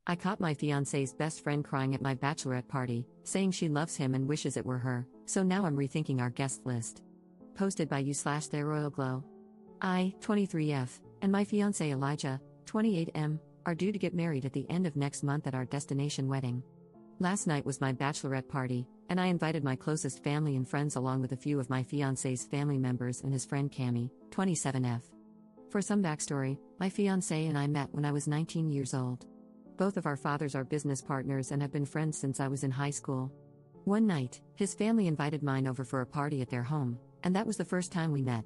I caught my fiancé's best friend crying at my bachelorette party, saying she loves him and wishes it were her, so now I'm rethinking our guest list. Posted by you/their royal glow. I, 23F, and my fiancé Elijah, 28M, are due to get married at the end of next month at our destination wedding. Last night was my bachelorette party, and I invited my closest family and friends along with a few of my fiancé's family members and his friend Cami, 27F. For some backstory, my fiancé and I met when I was 19 years old. Both of our fathers are business partners and have been friends since I was in high school. One night, his family invited mine over for a party at their home, and that was the first time we met.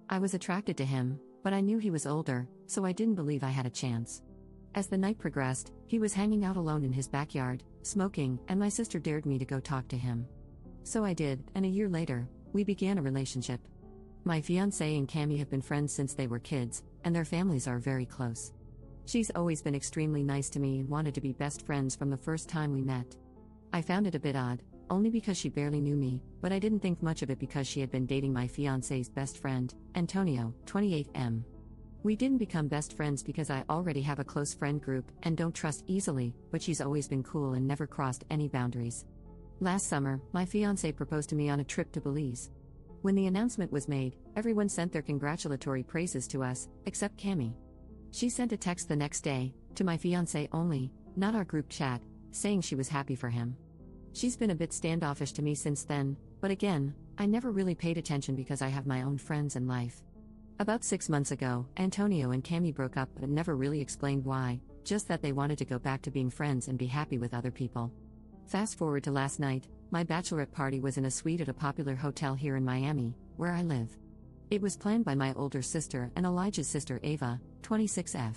I was attracted to him, but I knew he was older, so I didn't believe I had a chance. As the night progressed, he was hanging out alone in his backyard, smoking, and my sister dared me to go talk to him. So I did, and a year later, we began a relationship. My fiancé and Cami have been friends since they were kids, and their families are very close. She's always been extremely nice to me and wanted to be best friends from the first time we met. I found it a bit odd, only because she barely knew me, but I didn't think much of it because she had been dating my fiancé's best friend, Antonio, 28M. We didn't become best friends because I already have a close friend group and don't trust easily, but she's always been cool and never crossed any boundaries. Last summer, my fiancé proposed to me on a trip to Belize. When the announcement was made, everyone sent their congratulatory praises to us, except Cami. She sent a text the next day, to my fiancé only, not our group chat, saying she was happy for him. She's been a bit standoffish to me since then, but again, I never really paid attention because I have my own friends and life. About 6 months ago, Antonio and Cami broke up but never really explained why, just that they wanted to go back to being friends and be happy with other people. Fast forward to last night, my bachelorette party was in a suite at a popular hotel here in Miami, where I live. It was planned by my older sister and Elijah's sister Ava, 26F.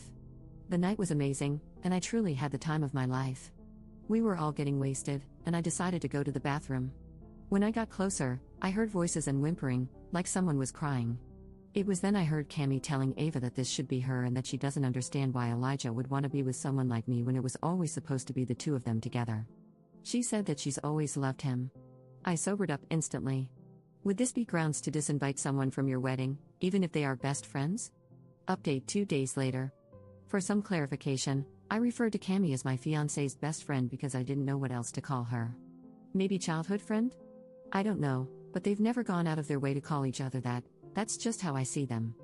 The night was amazing, and I truly had the time of my life. We were all getting wasted, and I decided to go to the bathroom. When I got closer, I heard voices and whimpering, like someone was crying. It was then I heard Cami telling Ava that this should be her and that she doesn't understand why Elijah would want to be with someone like me when it was always supposed to be the two of them together. She said that she's always loved him. I sobered up instantly. Would this be grounds to disinvite someone from your wedding, even if they are best friends? Update 2 days later. For some clarification, I referred to Cami as my fiancé's best friend because I didn't know what else to call her. Maybe childhood friend? I don't know, but they've never gone out of their way to call each other that. That's just how I see them.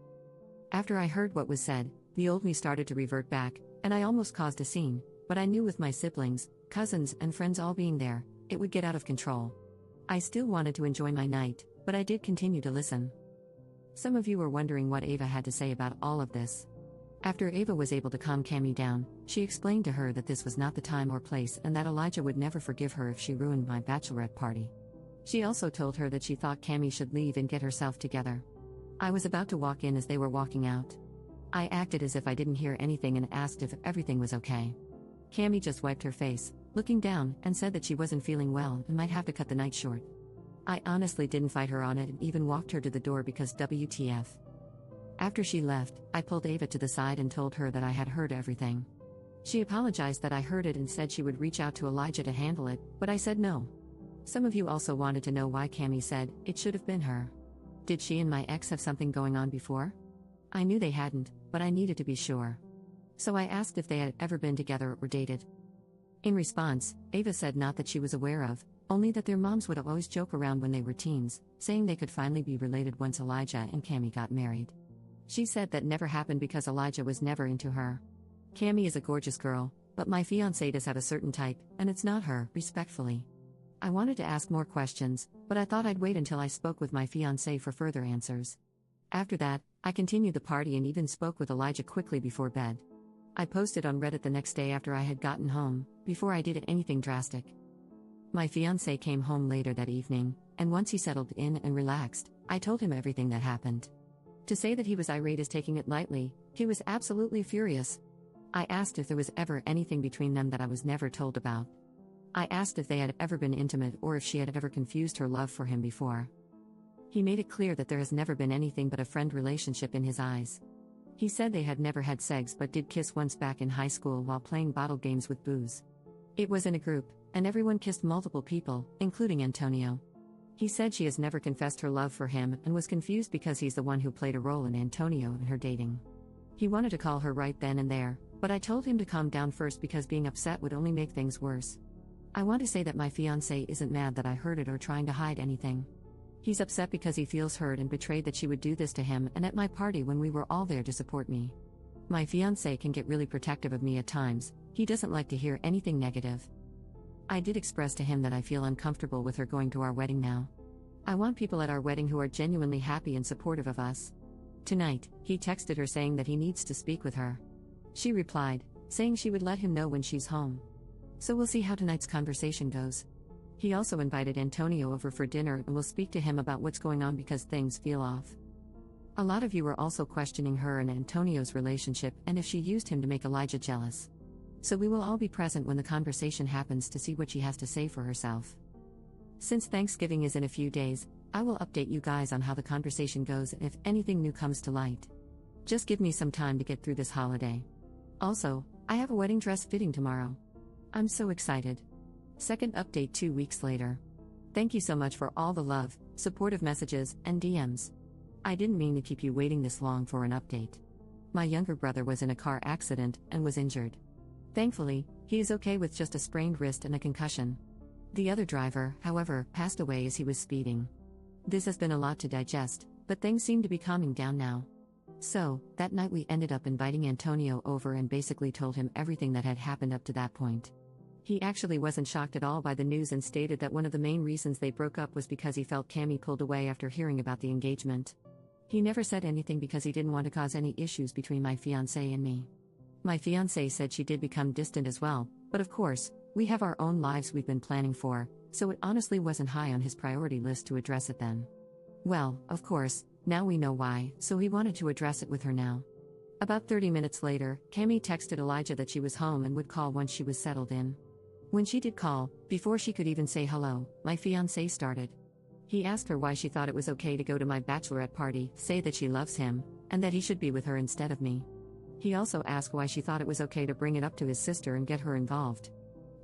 After I heard what was said, the old me started to revert back, and I almost caused a scene, but I knew with my siblings, cousins, and friends all being there, it would get out of control. I still wanted to enjoy my night, but I did continue to listen. Some of you were wondering what Ava had to say about all of this. After Ava was able to calm Cami down, she explained to her that this was not the time or place and that Elijah would never forgive her if she ruined my bachelorette party. She also told her that she thought Cami should leave and get herself together. I was about to walk in as they were walking out. I acted as if I didn't hear anything and asked if everything was okay. Cami just wiped her face, looking down, and said that she wasn't feeling well and might have to cut the night short. I honestly didn't fight her on it and even walked her to the door because WTF. After she left, I pulled Ava to the side and told her that I had heard everything. She apologized that I heard it and said she would reach out to Elijah to handle it, but I said no. Some of you also wanted to know why Cami said, it should have been her. Did she and my ex have something going on before? I knew they hadn't, but I needed to be sure. So I asked if they had ever been together or dated. In response, Ava said not that she was aware of, only that their moms would always joke around when they were teens, saying they could finally be related once Elijah and Cami got married. She said that never happened because Elijah was never into her. Cami is a gorgeous girl, but my fiancé does have a certain type, and it's not her, respectfully. I wanted to ask more questions, but I thought I'd wait until I spoke with my fiancé for further answers. After that, I continued the party and even spoke with Elijah quickly before bed. I posted on Reddit the next day after I had gotten home, before I did anything drastic. My fiancé came home later that evening, and once he settled in and relaxed, I told him everything that happened. To say that he was irate is taking it lightly, he was absolutely furious. I asked if there was ever anything between them that I was never told about. I asked if they had ever been intimate or if she had ever confused her love for him before. He made it clear that there has never been anything but a friend relationship in his eyes. He said they had never had sex but did kiss once back in high school while playing bottle games with booze. It was in a group, and everyone kissed multiple people, including Antonio. He said she has never confessed her love for him and was confused because he's the one who played a role in Antonio and her dating. He wanted to call her right then and there, But I told him to calm down first because being upset would only make things worse. I want to say that my fiancé isn't mad that I heard it or trying to hide anything. He's upset because he feels hurt and betrayed that she would do this to him and at my party when we were all there to support me. My fiancé can get really protective of me at times, he doesn't like to hear anything negative. I did express to him that I feel uncomfortable with her going to our wedding now. I want people at our wedding who are genuinely happy and supportive of us. Tonight, he texted her saying that he needs to speak with her. She replied, saying she would let him know when she's home. So we'll see how tonight's conversation goes. He also invited Antonio over for dinner and will speak to him about what's going on because things feel off. A lot of you are also questioning her and Antonio's relationship and if she used him to make Elijah jealous. So we will all be present when the conversation happens to see what she has to say for herself. Since Thanksgiving is in a few days, I will update you guys on how the conversation goes and if anything new comes to light. Just give me some time to get through this holiday. Also, I have a wedding dress fitting tomorrow. I'm so excited. Second update 2 weeks later. Thank you so much for all the love, supportive messages, and DMs. I didn't mean to keep you waiting this long for an update. My younger brother was in a car accident and was injured. Thankfully, he is okay with just a sprained wrist and a concussion. The other driver, however, passed away as he was speeding. This has been a lot to digest, but things seem to be calming down now. So, that night we ended up inviting Antonio over and basically told him everything that had happened up to that point. He actually wasn't shocked at all by the news and stated that one of the main reasons they broke up was because he felt Cammy pulled away after hearing about the engagement. He never said anything because he didn't want to cause any issues between my fiancé and me. My fiancé said she did become distant as well, but of course, we have our own lives we've been planning for, so it honestly wasn't high on his priority list to address it then. Well, of course, now we know why, so he wanted to address it with her now. About 30 minutes later, Cammy texted Elijah that she was home and would call once she was settled in. When she did call, before she could even say hello, my fiancé started. He asked her why she thought it was okay to go to my bachelorette party, say that she loves him, and that he should be with her instead of me. He also asked why she thought it was okay to bring it up to his sister and get her involved.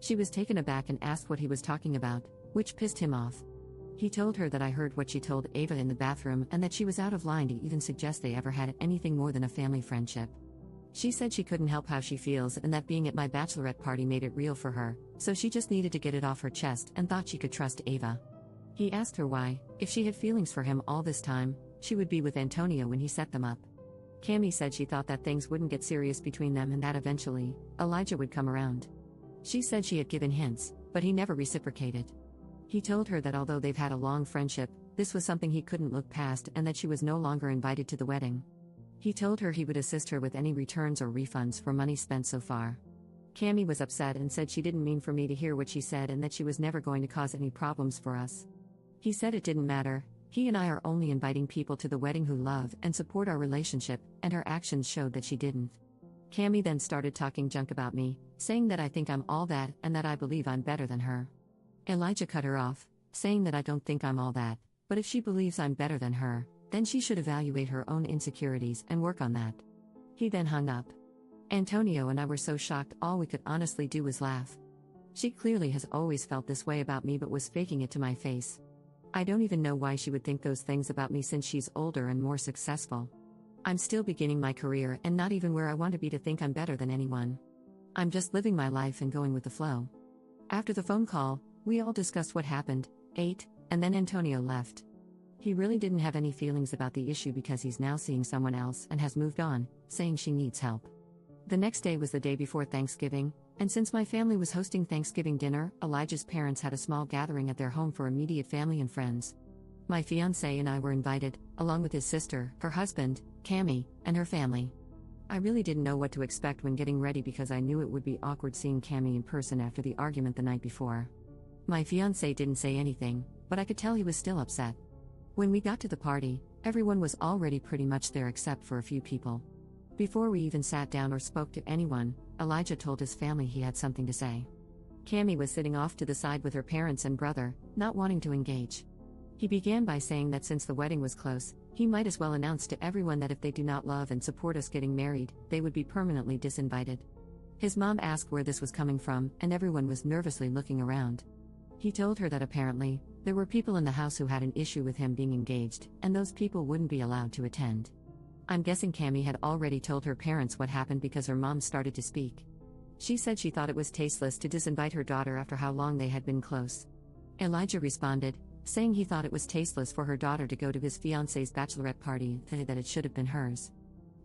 She was taken aback and asked what he was talking about, which pissed him off. He told her that I heard what she told Ava in the bathroom and that she was out of line to even suggest they ever had anything more than a family friendship. She said she couldn't help how she feels and that being at my bachelorette party made it real for her, so she just needed to get it off her chest and thought she could trust Ava. He asked her why, if she had feelings for him all this time, she would be with Antonio when he set them up. Cammy said she thought that things wouldn't get serious between them and that eventually, Elijah would come around. She said she had given hints, but he never reciprocated. He told her that although they've had a long friendship, this was something he couldn't look past and that she was no longer invited to the wedding. He told her he would assist her with any returns or refunds for money spent so far. Cammy was upset and said she didn't mean for me to hear what she said and that she was never going to cause any problems for us. He said it didn't matter, he and I are only inviting people to the wedding who love and support our relationship, and her actions showed that she didn't. Cammy then started talking junk about me, saying that I think I'm all that and that I believe I'm better than her. Elijah cut her off, saying that I don't think I'm all that, but if she believes I'm better than her, then she should evaluate her own insecurities and work on that. He then hung up. Antonio and I were so shocked all we could honestly do was laugh. She clearly has always felt this way about me but was faking it to my face. I don't even know why she would think those things about me since she's older and more successful. I'm still beginning my career and not even where I want to be to think I'm better than anyone. I'm just living my life and going with the flow. After the phone call, we all discussed what happened, ate, and then Antonio left. He really didn't have any feelings about the issue because he's now seeing someone else and has moved on, saying she needs help. The next day was the day before Thanksgiving, and since my family was hosting Thanksgiving dinner, Elijah's parents had a small gathering at their home for immediate family and friends. My fiancé and I were invited, along with his sister, her husband, Cammy, and her family. I really didn't know what to expect when getting ready because I knew it would be awkward seeing Cammy in person after the argument the night before. My fiancé didn't say anything, but I could tell he was still upset. When we got to the party, everyone was already pretty much there except for a few people. Before we even sat down or spoke to anyone, Elijah told his family he had something to say. Cammy was sitting off to the side with her parents and brother, not wanting to engage. He began by saying that since the wedding was close, he might as well announce to everyone that if they do not love and support us getting married, they would be permanently disinvited. His mom asked where this was coming from, and everyone was nervously looking around. He told her that apparently, there were people in the house who had an issue with him being engaged, and those people wouldn't be allowed to attend. I'm guessing Cami had already told her parents what happened because her mom started to speak. She said she thought it was tasteless to disinvite her daughter after how long they had been close. Elijah responded, saying he thought it was tasteless for her daughter to go to his fiancé's bachelorette party, that it should have been hers.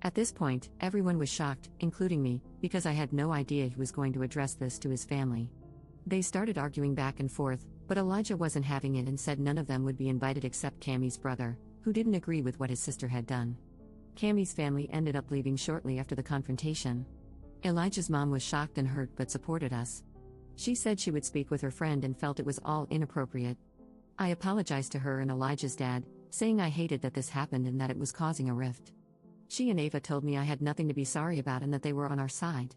At this point, everyone was shocked, including me, because I had no idea he was going to address this to his family. They started arguing back and forth, but Elijah wasn't having it and said none of them would be invited except Cami's brother, who didn't agree with what his sister had done. Cami's family ended up leaving shortly after the confrontation. Elijah's mom was shocked and hurt but supported us. She said she would speak with her friend and felt it was all inappropriate. I apologized to her and Elijah's dad, saying I hated that this happened and that it was causing a rift. She and Ava told me I had nothing to be sorry about and that they were on our side.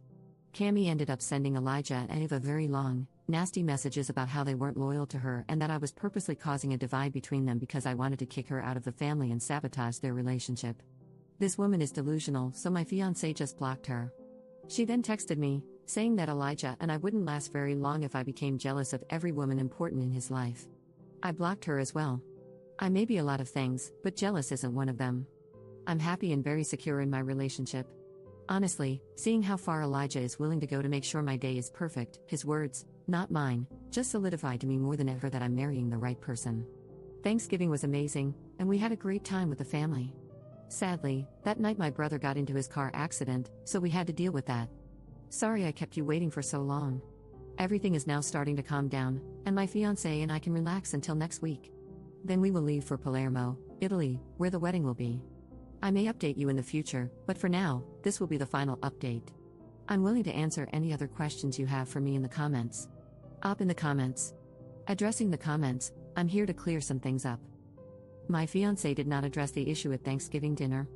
Cami ended up sending Elijah and Ava very long, nasty messages about how they weren't loyal to her and that I was purposely causing a divide between them because I wanted to kick her out of the family and sabotage their relationship. This woman is delusional, so my fiancé just blocked her. She then texted me, saying that Elijah and I wouldn't last very long if I became jealous of every woman important in his life. I blocked her as well. I may be a lot of things, but jealous isn't one of them. I'm happy and very secure in my relationship. Honestly, seeing how far Elijah is willing to go to make sure my day is perfect, his words, not mine, just solidified to me more than ever that I'm marrying the right person. Thanksgiving was amazing, and we had a great time with the family. Sadly, that night my brother got into his car accident, so we had to deal with that. Sorry I kept you waiting for so long. Everything is now starting to calm down, and my fiancé and I can relax until next week. Then we will leave for Palermo, Italy, where the wedding will be. I may update you in the future, but for now, this will be the final update. I'm willing to answer any other questions you have for me in the comments. Up in the comments. Addressing the comments, I'm here to clear some things up. My fiancé did not address the issue at Thanksgiving dinner.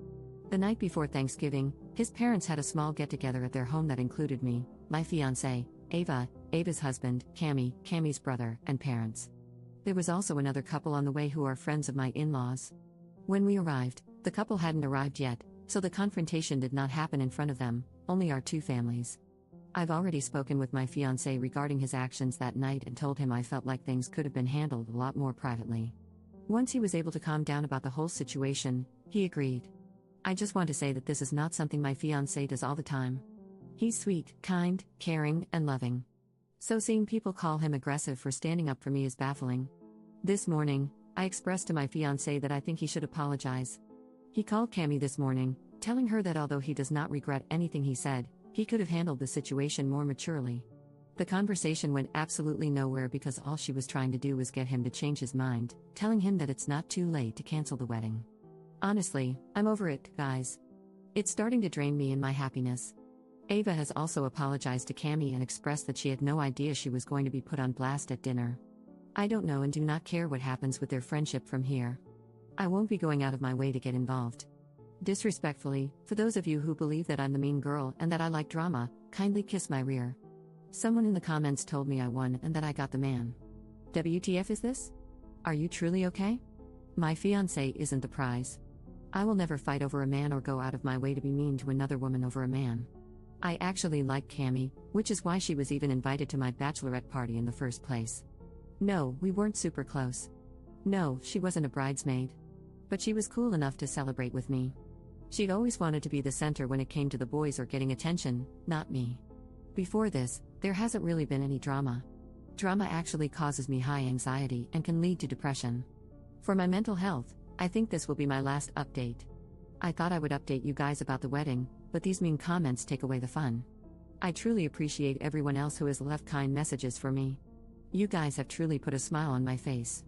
The night before Thanksgiving, his parents had a small get-together at their home that included me, my fiancé, Ava, Ava's husband, Cami's brother, and parents. There was also another couple on the way who are friends of my in-laws. When we arrived, the couple hadn't arrived yet, so the confrontation did not happen in front of them, only our two families. I've already spoken with my fiancé regarding his actions that night and told him I felt like things could have been handled a lot more privately. Once he was able to calm down about the whole situation, he agreed. I just want to say that this is not something my fiancé does all the time. He's sweet, kind, caring, and loving. So seeing people call him aggressive for standing up for me is baffling. This morning, I expressed to my fiancé that I think he should apologize. He called Cami this morning, telling her that although he does not regret anything he said, he could have handled the situation more maturely. The conversation went absolutely nowhere because all she was trying to do was get him to change his mind, telling him that it's not too late to cancel the wedding. Honestly, I'm over it, guys. It's starting to drain me and my happiness. Ava has also apologized to Cami and expressed that she had no idea she was going to be put on blast at dinner. I don't know and do not care what happens with their friendship from here. I won't be going out of my way to get involved. Disrespectfully, for those of you who believe that I'm the mean girl and that I like drama, kindly kiss my rear. Someone in the comments told me I won and that I got the man. WTF is this? Are you truly okay? My fiancé isn't the prize. I will never fight over a man or go out of my way to be mean to another woman over a man. I actually like Cami, which is why she was even invited to my bachelorette party in the first place. No, we weren't super close. No, she wasn't a bridesmaid. But she was cool enough to celebrate with me. She'd always wanted to be the center when it came to the boys or getting attention, not me. Before this, there hasn't really been any drama. Drama actually causes me high anxiety and can lead to depression. For my mental health, I think this will be my last update. I thought I would update you guys about the wedding, but these mean comments take away the fun. I truly appreciate everyone else who has left kind messages for me. You guys have truly put a smile on my face.